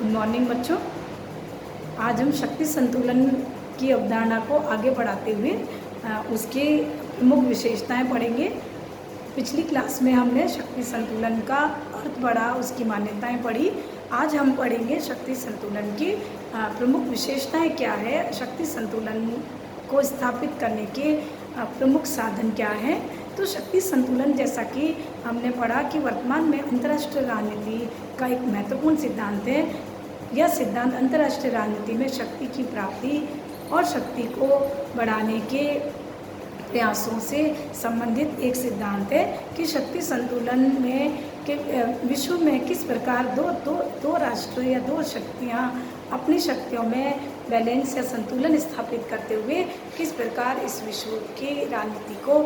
Good morning बच्चों। आज हम शक्ति संतुलन की अवधारणा को आगे बढ़ाते हुए उसकी प्रमुख विशेषताएं पढ़ेंगे। पिछली क्लास में हमने शक्ति संतुलन का अर्थ पढ़ा, उसकी मान्यताएं पढ़ी। आज हम पढ़ेंगे शक्ति संतुलन की प्रमुख विशेषताएं क्या है, शक्ति संतुलन को स्थापित करने के प्रमुख साधन क्या हैं। तो शक्ति संतुलन, जैसा कि हमने पढ़ा कि वर्तमान में अंतर्राष्ट्रीय राजनीति का एक महत्वपूर्ण सिद्धांत है। यह सिद्धांत अंतर्राष्ट्रीय राजनीति में शक्ति की प्राप्ति और शक्ति को बढ़ाने के प्रयासों से संबंधित एक सिद्धांत है कि शक्ति संतुलन में के विश्व में किस प्रकार दो राष्ट्र या दो शक्तियाँ अपनी शक्तियों में बैलेंस या संतुलन स्थापित करते हुए किस प्रकार इस विश्व की राजनीति को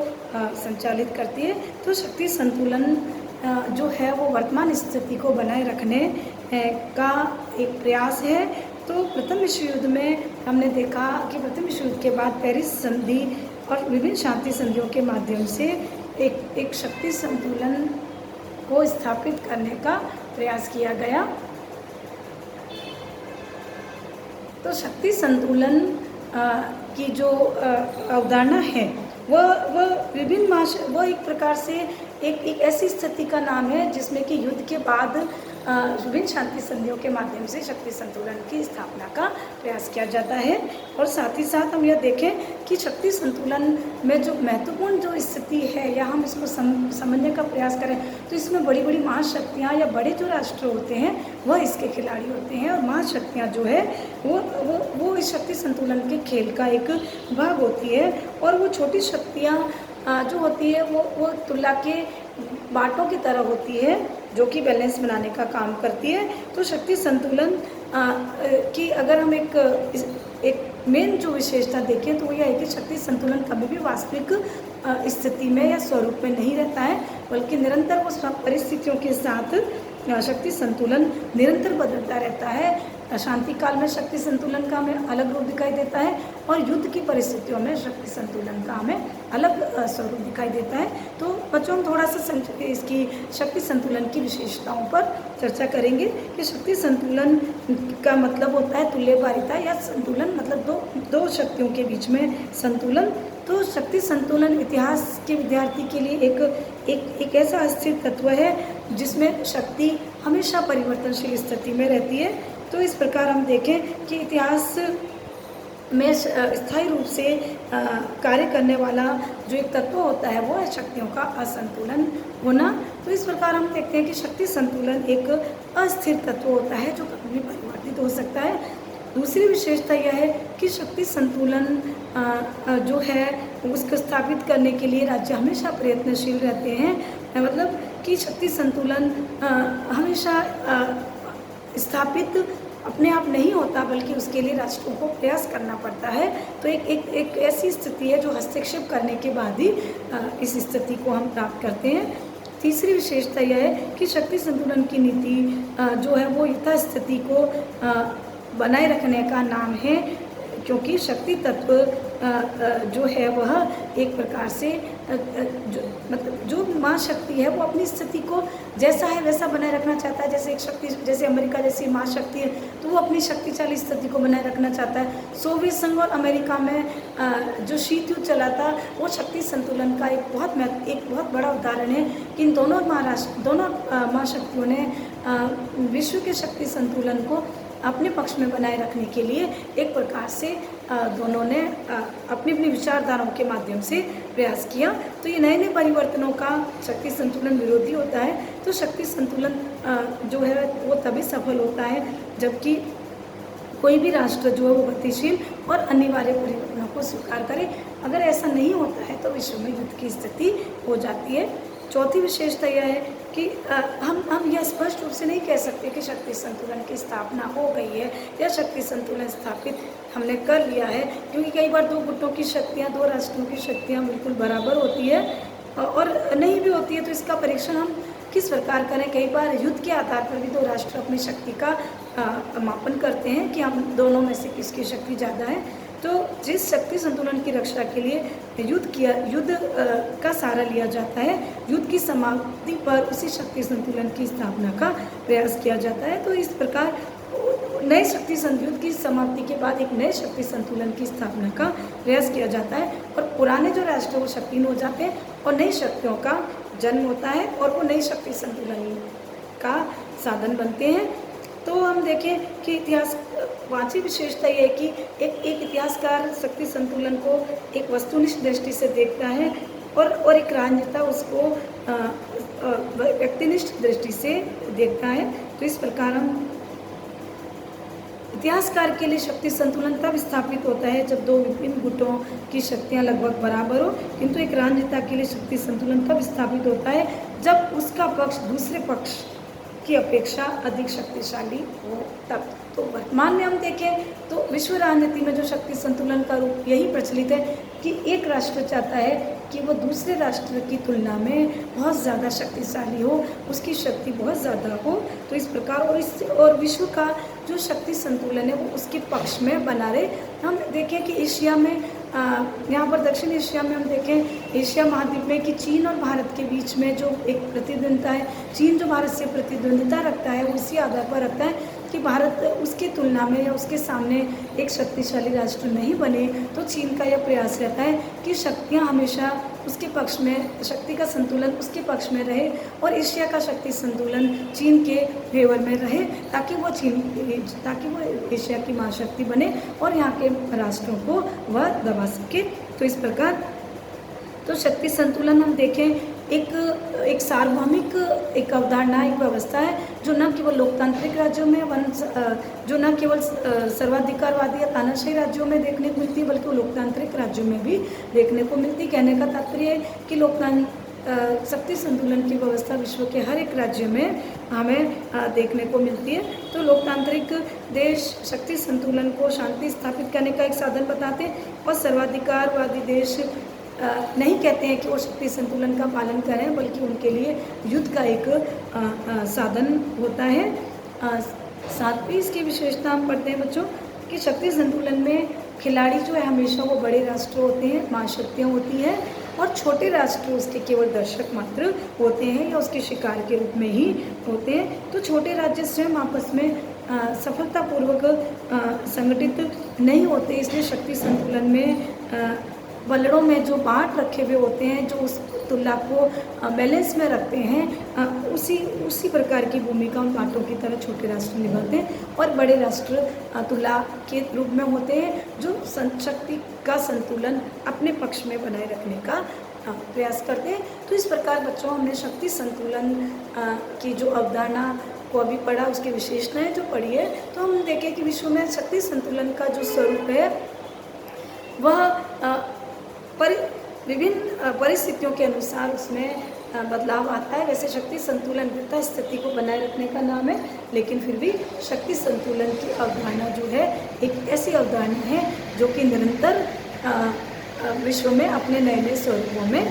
संचालित करती है। तो शक्ति संतुलन जो है वो वर्तमान स्थिति को बनाए रखने का एक प्रयास है। तो प्रथम विश्व युद्ध में हमने देखा कि प्रथम विश्व युद्ध के बाद पेरिस संधि और विभिन्न शांति संधियों के माध्यम से एक शक्ति संतुलन को स्थापित करने का प्रयास किया गया। तो शक्ति संतुलन की जो अवधारणा है वह विभिन्न वह एक प्रकार से एक ऐसी स्थिति का नाम है जिसमें कि युद्ध के बाद विभिन्न शांति संधियों के माध्यम से शक्ति संतुलन की स्थापना का प्रयास किया जाता है। और साथ ही साथ हम यह देखें कि शक्ति संतुलन में जो महत्वपूर्ण जो स्थिति है या हम इसको समझने का प्रयास करें तो इसमें बड़ी बड़ी महाशक्तियाँ या बड़े जो राष्ट्र होते हैं वह इसके खिलाड़ी होते हैं, और महाशक्तियाँ जो है वो इस शक्ति संतुलन के खेल का एक भाग होती है। और वो छोटी शक्तियाँ जो होती है वो तुलना के बाटों की तरह होती है जो कि बैलेंस बनाने का काम करती है। तो शक्ति संतुलन की अगर हम एक मेन जो विशेषता देखें तो यह है कि शक्ति संतुलन कभी भी वास्तविक स्थिति में या स्वरूप में नहीं रहता है, बल्कि निरंतर वो परिस्थितियों के साथ शक्ति संतुलन निरंतर बदलता रहता है। शांति काल में शक्ति संतुलन का हमें अलग रूप दिखाई देता है और युद्ध की परिस्थितियों में शक्ति संतुलन का हमें अलग स्वरूप दिखाई देता है। तो बच्चों हम थोड़ा सा इसकी शक्ति संतुलन की विशेषताओं पर चर्चा करेंगे कि शक्ति संतुलन का मतलब होता है तुल्यकारिता या संतुलन, मतलब दो शक्तियों के बीच में संतुलन। तो शक्ति संतुलन इतिहास के विद्यार्थी के लिए एक ऐसा अस्थिर तत्व है जिसमें शक्ति हमेशा परिवर्तनशील स्थिति में रहती है। तो इस प्रकार हम देखें कि इतिहास में स्थायी रूप से कार्य करने वाला जो एक तत्व होता है वो है शक्तियों का असंतुलन होना। तो इस प्रकार हम देखते हैं कि शक्ति संतुलन एक अस्थिर तत्व होता है जो कभी भी परिवर्तित हो सकता है। दूसरी विशेषता यह है कि शक्ति संतुलन जो है उसको स्थापित करने के लिए राज्य हमेशा प्रयत्नशील रहते हैं। मतलब कि शक्ति संतुलन हमेशा स्थापित अपने आप नहीं होता, बल्कि उसके लिए राष्ट्रों को प्रयास करना पड़ता है। तो एक ऐसी स्थिति है जो हस्तक्षेप करने के बाद ही इस स्थिति को हम प्राप्त करते हैं। तीसरी विशेषता यह है कि शक्ति संतुलन की नीति जो है वो यथास्थिति को बनाए रखने का नाम है, क्योंकि शक्ति तत्व जो है वह एक प्रकार से जो महाशक्ति है वो अपनी स्थिति को जैसा है वैसा बनाए रखना चाहता है। जैसे एक शक्ति, जैसे अमेरिका जैसी महाशक्ति है तो वो अपनी शक्तिशाली स्थिति को बनाए रखना चाहता है। सोवियत संघ और अमेरिका में जो शीत युद्ध चला था वो शक्ति संतुलन का एक बहुत बड़ा उदाहरण है कि इन दोनों महाशक्तियों ने विश्व के शक्ति संतुलन को अपने पक्ष में बनाए रखने के लिए एक प्रकार से दोनों ने अपनी विचारधाराओं के माध्यम से प्रयास किया। तो ये नए परिवर्तनों का शक्ति संतुलन विरोधी होता है। तो शक्ति संतुलन जो है वो तभी सफल होता है जबकि कोई भी राष्ट्र जो है वो गतिशील और अनिवार्य परिवर्तनों को स्वीकार करे। अगर ऐसा नहीं होता है तो विश्व में युद्ध की स्थिति हो जाती है। चौथी विशेषता यह है कि हम यह स्पष्ट रूप से नहीं कह सकते कि शक्ति संतुलन की स्थापना हो गई है या शक्ति संतुलन स्थापित हमने कर लिया है, क्योंकि कई बार दो गुटों की शक्तियाँ, दो राष्ट्रों की शक्तियाँ बिल्कुल बराबर होती है और नहीं भी होती है। तो इसका परीक्षण हम किस प्रकार करें? कई बार युद्ध के आधार पर भी दो राष्ट्र अपनी शक्ति का मापन करते हैं कि हम दोनों में से किसकी शक्ति ज़्यादा है। तो जिस शक्ति संतुलन की रक्षा के लिए युद्ध का सहारा लिया जाता है, युद्ध की समाप्ति पर उसी शक्ति संतुलन की स्थापना का प्रयास किया जाता है। तो इस प्रकार नए शक्ति संतुलन की समाप्ति के बाद एक नए शक्ति संतुलन की स्थापना का प्रयास किया जाता है और पुराने जो राष्ट्र वो शक्तिहीन हो जाते हैं और नई शक्तियों का जन्म होता है और वो नई शक्ति संतुलन का साधन बनते हैं। तो हम देखें कि इतिहास पांचवी विशेषता ये है कि एक इतिहासकार शक्ति संतुलन को एक वस्तुनिष्ठ दृष्टि से देखता है और एक राजनेता उसको व्यक्तिनिष्ठ दृष्टि से देखता है। तो इस प्रकार हम इतिहासकार के लिए शक्ति संतुलन तब स्थापित होता है जब दो विभिन्न गुटों की शक्तियां लगभग बराबर हो, किंतु एक राजनेता के लिए शक्ति संतुलन तब स्थापित होता है जब उसका पक्ष दूसरे पक्ष की अपेक्षा अधिक शक्तिशाली हो तब। तो वर्तमान में हम देखें तो विश्व राजनीति में जो शक्ति संतुलन का रूप यही प्रचलित है कि एक राष्ट्र चाहता है कि वो दूसरे राष्ट्र की तुलना में बहुत ज़्यादा शक्तिशाली हो, उसकी शक्ति बहुत ज़्यादा हो। तो इस प्रकार और विश्व का जो शक्ति संतुलन है वो उसके पक्ष में बना रहे। हम देखें कि एशिया में यहाँ पर दक्षिण एशिया में हम देखें एशिया महाद्वीप में कि चीन और भारत के बीच में जो एक प्रतिद्वंदिता है, चीन जो भारत से प्रतिद्वंदिता रखता है वो इसी आधार पर रखता है कि भारत उसके तुलना में या उसके सामने एक शक्तिशाली राष्ट्र नहीं बने। तो चीन का यह प्रयास रहता है कि शक्तियाँ हमेशा उसके पक्ष में, शक्ति का संतुलन उसके पक्ष में रहे और एशिया का शक्ति संतुलन चीन के फेवर में रहे ताकि वो एशिया की महाशक्ति बने और यहाँ के राष्ट्रों को वह दबा सके। तो इस प्रकार तो शक्ति संतुलन हम देखें एक सार्वभौमिक एक अवधारणा, एक व्यवस्था है जो न केवल लोकतांत्रिक राज्यों में जो न केवल सर्वाधिकारवादी या तानाशाही राज्यों में देखने को मिलती है बल्कि लोकतांत्रिक राज्यों में भी देखने को मिलती है। कहने का तात्पर्य है कि शक्ति संतुलन की व्यवस्था विश्व के हर एक राज्य में हमें देखने को मिलती है। तो लोकतांत्रिक देश शक्ति संतुलन को शांति स्थापित करने का एक साधन बताते हैं और सर्वाधिकारवादी देश नहीं कहते हैं कि वो शक्ति संतुलन का पालन करें बल्कि उनके लिए युद्ध का एक साधन होता है। सातवीं इसकी विशेषता हम पढ़ते हैं बच्चों कि शक्ति संतुलन में खिलाड़ी जो है हमेशा वो बड़े राष्ट्र होते हैं, महाशक्तियाँ होती हैं और छोटे राष्ट्र उसके केवल दर्शक मात्र होते हैं या उसके शिकार के रूप में ही होते हैं। तो छोटे राज्य स्वयं आपस में सफलतापूर्वक संगठित नहीं होते, इसलिए शक्ति संतुलन में बल्लड़ों में जो बाट रखे हुए होते हैं जो उस तुलना को बैलेंस में रखते हैं, उसी प्रकार की भूमिका उन बाटों की तरह छोटे राष्ट्र निभाते हैं और बड़े राष्ट्र तुला के रूप में होते हैं जो शक्ति का संतुलन अपने पक्ष में बनाए रखने का प्रयास करते हैं। तो इस प्रकार बच्चों हमने शक्ति संतुलन की जो अवधारणा को अभी पढ़ा, उसकी विशेषताएं जो पढ़ी है, तो हम देखें कि विश्व में शक्ति संतुलन का जो स्वरूप है वह विभिन्न परिस्थितियों के अनुसार उसमें बदलाव आता है। वैसे शक्ति संतुलन वृत्ता स्थिति को बनाए रखने का नाम है, लेकिन फिर भी शक्ति संतुलन की अवधारणा जो है एक ऐसी अवधारणा है जो कि निरंतर विश्व में अपने नए नए स्वरूपों में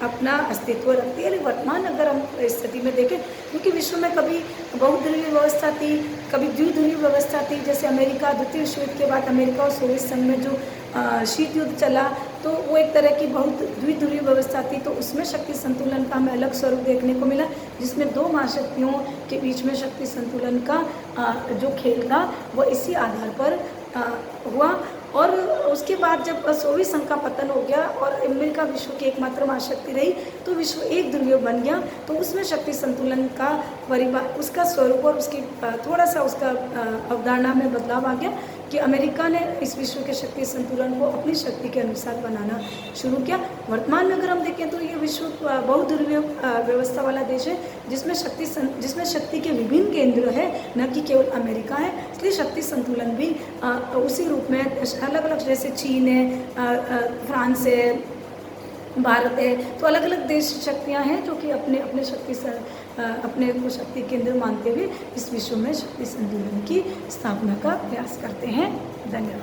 अपना अस्तित्व रखती है। वर्तमान अगर हम स्थिति में देखें, क्योंकि विश्व में कभी बहुध्रुवीय व्यवस्था थी, कभी द्विध्रुवीय व्यवस्था थी, जैसे अमेरिका द्वितीय विश्व युद्ध के बाद अमेरिका और सोवियत संघ में जो शीत युद्ध चला तो वो एक तरह की बहुत द्विध्रुवीय व्यवस्था थी। तो उसमें शक्ति संतुलन का हमें अलग स्वरूप देखने को मिला जिसमें दो महाशक्तियों के बीच में शक्ति संतुलन का जो खेल था वो इसी आधार पर हुआ। और उसके बाद जब सोवियत संघ का पतन हो गया और अमेरिका विश्व की एकमात्र महाशक्ति रही तो विश्व एक ध्रुवीय बन गया। तो उसमें शक्ति संतुलन का उसका स्वरूप और उसकी थोड़ा सा उसका अवधारणा में बदलाव आ गया कि अमेरिका ने इस विश्व के शक्ति संतुलन को अपनी शक्ति के अनुसार बनाना शुरू किया। वर्तमान में अगर हम देखें तो ये विश्व बहुध्रुवीय व्यवस्था वाला देश है जिसमें शक्ति के विभिन्न केंद्र है, न कि केवल अमेरिका है। इसलिए शक्ति संतुलन भी उसी रूप में अलग अलग, जैसे चीन है, फ्रांस है, भारत है, तो अलग अलग देश शक्तियाँ हैं जो कि अपने शक्ति केंद्र मानते हुए इस विश्व में शक्ति संतुलन की स्थापना का प्रयास करते हैं। धन्यवाद।